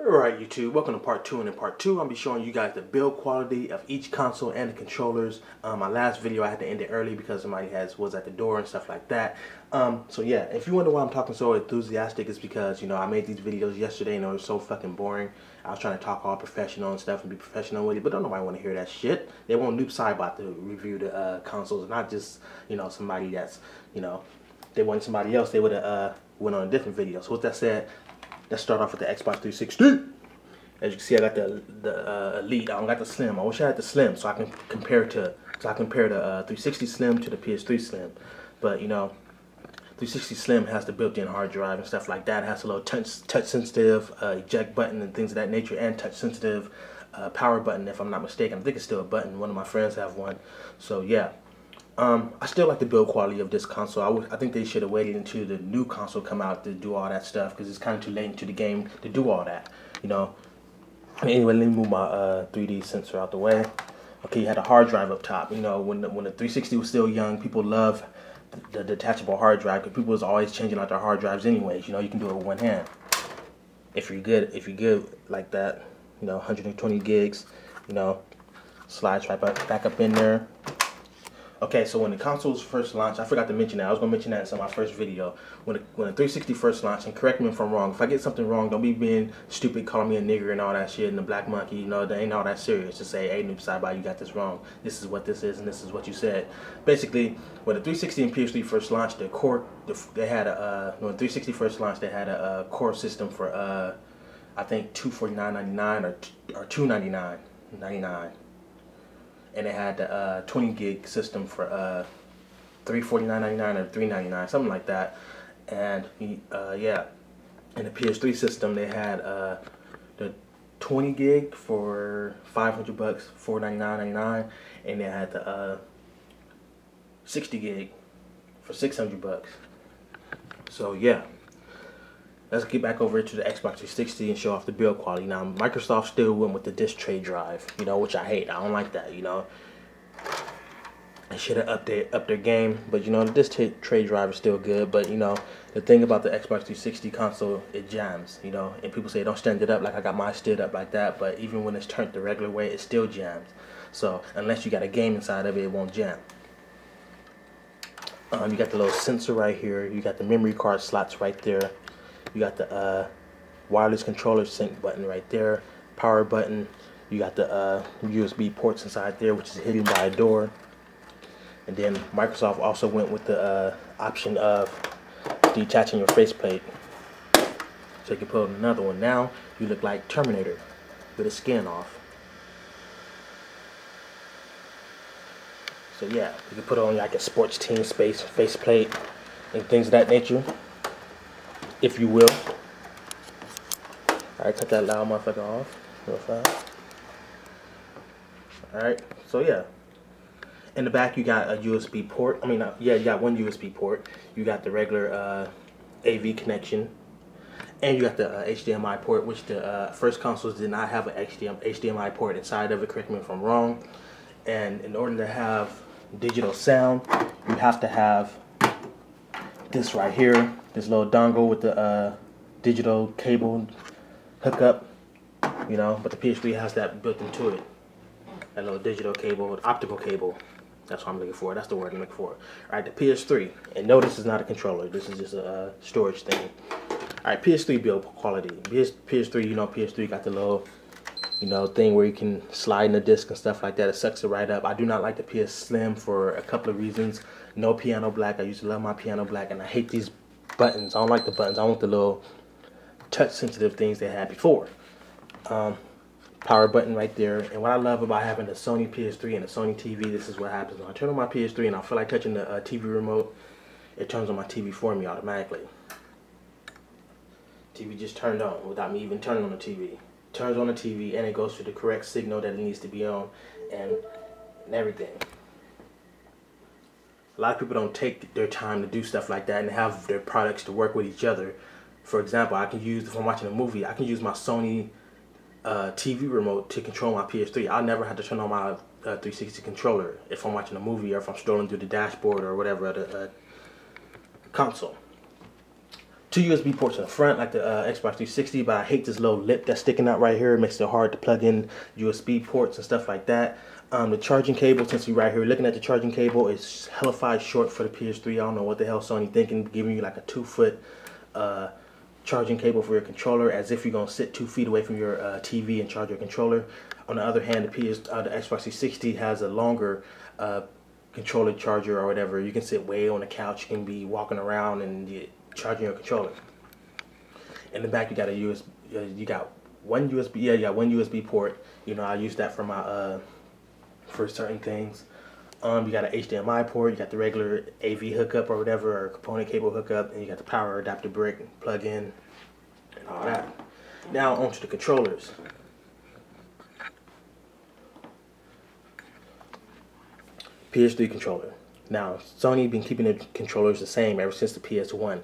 Alright YouTube, welcome to part 2, and in part 2 I'll be showing you guys the build quality of each console and the controllers. My last video I had to end it early because somebody was at the door and stuff like that. So yeah, if you wonder why I'm talking so enthusiastic, it's because, you know, I made these videos yesterday and they were so fucking boring. I was trying to talk all professional and stuff and be professional with it, but don't nobody want to hear that shit. They want Noob Saibot to review the consoles, not just, you know, somebody that's, you know, they wanted somebody else, they would have went on a different video. So with that said, let's start off with the Xbox 360. As you can see, I got the Elite. I don't got the Slim. I wish I had the Slim so I can compare the 360 Slim to the PS3 Slim. But you know, 360 Slim has the built-in hard drive and stuff like that. It has a little touch-sensitive eject button and things of that nature, and touch-sensitive power button, if I'm not mistaken. I think it's still a button. One of my friends have one. So yeah. I still like the build quality of this console. I think they should have waited until the new console come out to do all that stuff, because it's kind of too late into the game to do all that, you know. Anyway, let me move my 3D sensor out the way. Okay, you had a hard drive up top. You know, when the 360 was still young, people loved the detachable hard drive, because people was always changing out their hard drives anyways. You know, you can do it with one hand if you're good like that. You know, 120 gigs. You know, slides right back up in there. Okay, so when the consoles first launched, I forgot to mention that. I was going to mention that in some of my first video. When the 360 first launched, and correct me if I'm wrong. If I get something wrong, don't be being stupid, calling me a nigger and all that shit, and the black monkey. You know, they ain't all that serious. Just say, hey, Noob Saibot, you got this wrong. This is what this is, and this is what you said. Basically, when the 360 and PS3 first launched, when the 360 first launched, they had a core system for, I think, $249.99 or $299.99. And it had the 20 gig system for $349.99 or $399, something like that. And yeah, in the PS3 system they had the 20 gig for $500, $499.99, and they had the 60 gig for $600. So yeah. Let's get back over to the Xbox 360 and show off the build quality. Now, Microsoft still went with the disk tray drive, you know, which I hate. I don't like that, you know. They should have upped their game, but you know, the disk tray drive is still good. But you know, the thing about the Xbox 360 console, it jams, you know. And people say don't stand it up like I got mine stood up like that, but even when it's turned the regular way, it still jams. So unless you got a game inside of it, it won't jam. You got the little sensor right here. You got the memory card slots right there. You got the wireless controller sync button right there, power button. You got the USB ports inside there, which is hidden by a door. And then Microsoft also went with the option of detaching your faceplate, so you can put on another one. Now you look like Terminator with his skin off. So yeah, you can put on like a sports team faceplate and things of that nature, if you will. Alright, cut that loud motherfucker off real fast. Alright, so yeah. In the back you got a USB port. I mean, yeah, you got one USB port. You got the regular AV connection. And you got the HDMI port, which the first consoles did not have an HDMI port inside of it, correct me if I'm wrong. And in order to have digital sound, you have to have this right here. This little dongle with the digital cable hookup, you know, but the PS3 has that built into it. That little digital cable, optical cable. That's what I'm looking for. That's the word I'm looking for. Alright, the PS3. And no, this is not a controller. This is just a storage thing. Alright, PS3 build quality. PS3, you know, PS3 got the little, you know, thing where you can slide in the disc and stuff like that. It sucks it right up. I do not like the PS Slim for a couple of reasons. No piano black. I used to love my piano black, and I hate these buttons. I don't like the buttons. I want the little touch sensitive things they had before. Power button right there. And what I love about having the Sony PS3 and the Sony TV, this is what happens. When I turn on my PS3 and I feel like touching the TV remote, it turns on my TV for me automatically. TV just turned on without me even turning on the TV. Turns on the TV and it goes to the correct signal that it needs to be on, and everything. A lot of people don't take their time to do stuff like that and have their products to work with each other. For example, I can use, if I'm watching a movie, I can use my Sony TV remote to control my PS3. I'll never have to turn on my 360 controller if I'm watching a movie or if I'm strolling through the dashboard or whatever the console. two USB ports in the front, like the Xbox 360, but I hate this little lip that's sticking out right here. It makes it hard to plug in USB ports and stuff like that. The charging cable, since you're right here looking at the charging cable, is hellified short for the PS3. I don't know what the hell Sony thinking, giving you like a 2-foot charging cable for your controller, as if you're gonna sit 2 feet away from your TV and charge your controller. On the other hand, the Xbox 360 has a longer controller charger or whatever. You can sit way on the couch, you can be walking around and charging your controller. In the back, you got a USB. You got one USB. Yeah, you got one USB port. You know, I use that for my for certain things. You got an HDMI port. You got the regular AV hookup or whatever, or component cable hookup, and you got the power adapter brick plug in and all that. Now onto the controllers. PS3 controller. Now, Sony been keeping the controllers the same ever since the PS1.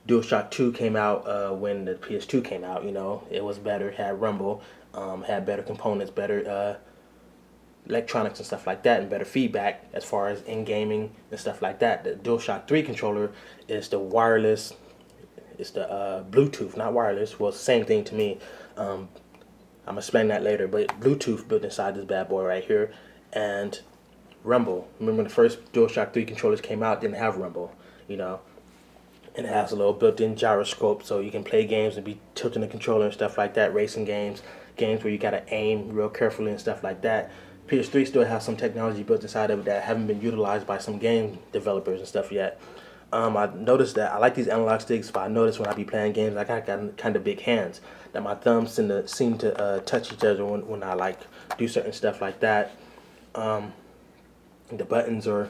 DualShock 2 came out when the PS2 came out. You know, it was better, had rumble, had better components, better electronics and stuff like that, and better feedback as far as in gaming and stuff like that. The DualShock 3 controller is the wireless, it's the Bluetooth, not wireless. Well, it's the same thing to me. I'm gonna explain that later, but Bluetooth built inside this bad boy right here, and rumble. Remember when the first DualShock 3 controllers came out, didn't have rumble, you know, and it has a little built-in gyroscope, so you can play games and be tilting the controller and stuff like that, racing games, games where you gotta aim real carefully and stuff like that. PS3 still has some technology built inside of it that haven't been utilized by some game developers and stuff yet. I noticed that I like these analog sticks, but I noticed when I be playing games, I got kind of big hands, that my thumbs seem to touch each other when I like do certain stuff like that. The buttons or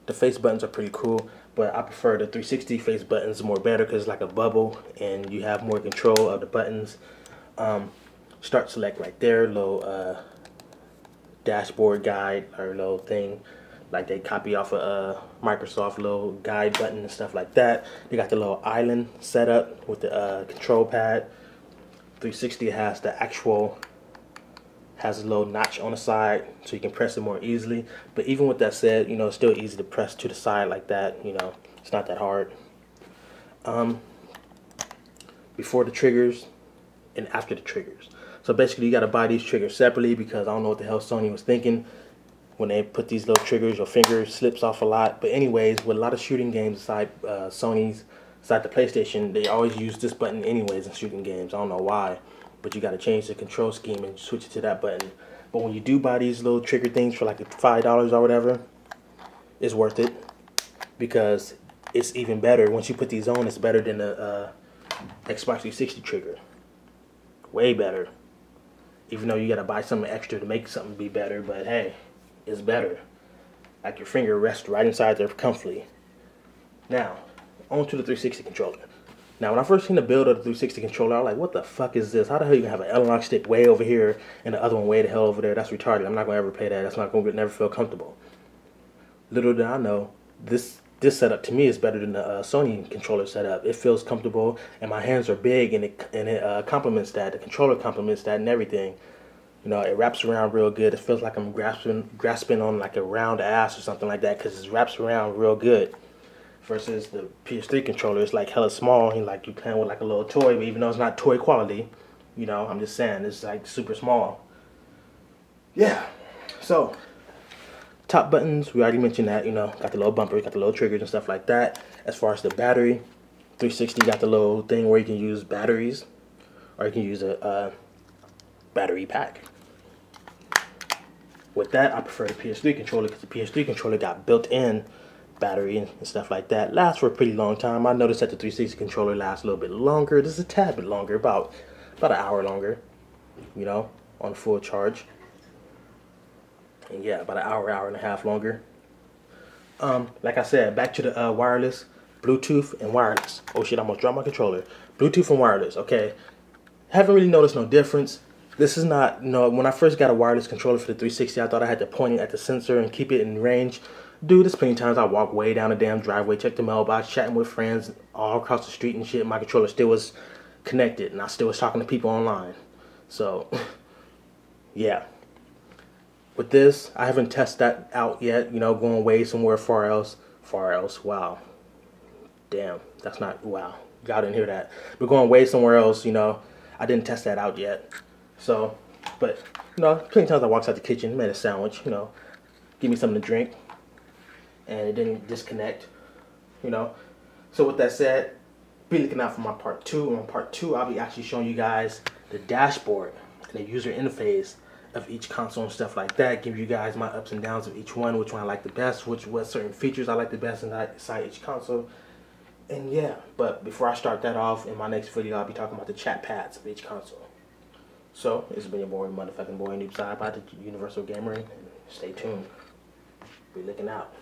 the face buttons are pretty cool, but I prefer the 360 face buttons more better because it's like a bubble and you have more control of the buttons. Start select right there, little dashboard guide or little thing like they copy off a Microsoft little guide button and stuff like that. They got the little island set up with the control pad. 360 has the actual, has a little notch on the side so you can press it more easily. But even with that said, you know, it's still easy to press to the side like that. You know, it's not that hard. Before the triggers and after the triggers. So basically you got to buy these triggers separately, because I don't know what the hell Sony was thinking when they put these little triggers. Your finger slips off a lot. But anyways, with a lot of shooting games aside Sony's, aside the PlayStation, they always use this button anyways in shooting games. I don't know why, but you got to change the control scheme and switch it to that button. But when you do buy these little trigger things for like $5 or whatever, it's worth it, because it's even better. Once you put these on, it's better than the Xbox 360 trigger. Way better. Even though you got to buy something extra to make something be better, but hey, it's better. Like your finger rests right inside there comfortably. Now, on to the 360 controller. Now, when I first seen the build of the 360 controller, I was like, what the fuck is this? How the hell you have an analog stick way over here and the other one way the hell over there? That's retarded. I'm not going to ever play that. That's not going to never feel comfortable. Little did I know, this setup to me is better than the Sony controller setup. It feels comfortable, and my hands are big, and it complements that. The controller complements that and everything. You know, it wraps around real good. It feels like I'm grasping on like a round ass or something like that, because it wraps around real good. Versus the PS3 controller, it's like hella small, and like you playing with like a little toy, but even though it's not toy quality, you know, I'm just saying, it's like super small. Yeah, so top buttons, we already mentioned that, you know, got the little bumpers, got the little triggers and stuff like that. As far as the battery, 360 got the little thing where you can use batteries, or you can use a battery pack. With that, I prefer the PS3 controller, because the PS3 controller got built-in battery and stuff like that. Lasts for a pretty long time. I noticed that the 360 controller lasts a little bit longer. This is a tad bit longer, about an hour longer, you know, on full charge. And yeah, about an hour and a half longer. Like I said, back to the wireless, Bluetooth and wireless. Oh shit, I almost dropped my controller. Bluetooth and wireless, okay. Haven't really noticed no difference. This is not, you know, when I first got a wireless controller for the 360, I thought I had to point it at the sensor and keep it in range. Dude, there's plenty of times I walk way down the damn driveway, check the mailbox, chatting with friends all across the street and shit. My controller still was connected, and I still was talking to people online. So, yeah. With this, I haven't tested that out yet, you know, going way somewhere far else. Wow. Damn, that's not, wow. Y'all didn't hear that. We're going way somewhere else, you know. I didn't test that out yet. So, but, you know, plenty of times I walked out the kitchen, made a sandwich, you know, give me something to drink, and it didn't disconnect, you know. So with that said, be looking out for my part 2. On part 2, I'll be actually showing you guys the dashboard and the user interface of each console and stuff like that. Give you guys my ups and downs of each one, which one I like the best, what certain features I like the best inside each console. And yeah, but before I start that off, in my next video, I'll be talking about the chat pads of each console. So, this has been your boy, motherfucking boy, Noob Side by the Universal Gamer, and stay tuned. Be looking out.